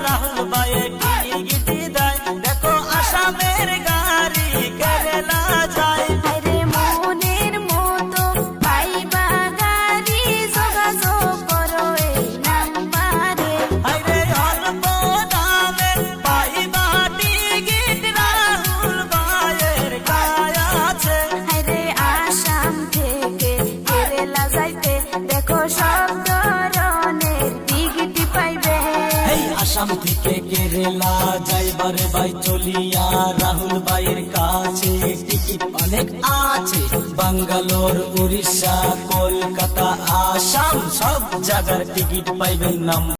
রাহুল ভাইয়ে টিকিট দেয়। দেখো আসামের গাড়ি কেরালা যায়। আরে মনের মতো পাইবা গাড়ি, যোগাযোগ করো এই নাম্বারে। আরে অল্প দামে পাইবা টিকিট, রাহুল ভাইয়ের গায়ে আছে। আরে আসাম থেকে কেরালা যাইতে দেখো সব ধরনের টিকিট পাইবে। এই আসাম থেকে কেরালা যাইবারে ভাই চলিয়া রাহুল ভাইয়ের কাছে টিকিট অনেক আছে। বাঙ্গালোর, উড়িষ্যা, কলকাতা, আসাম সব জায়গার টিকিট পাইবেন নাম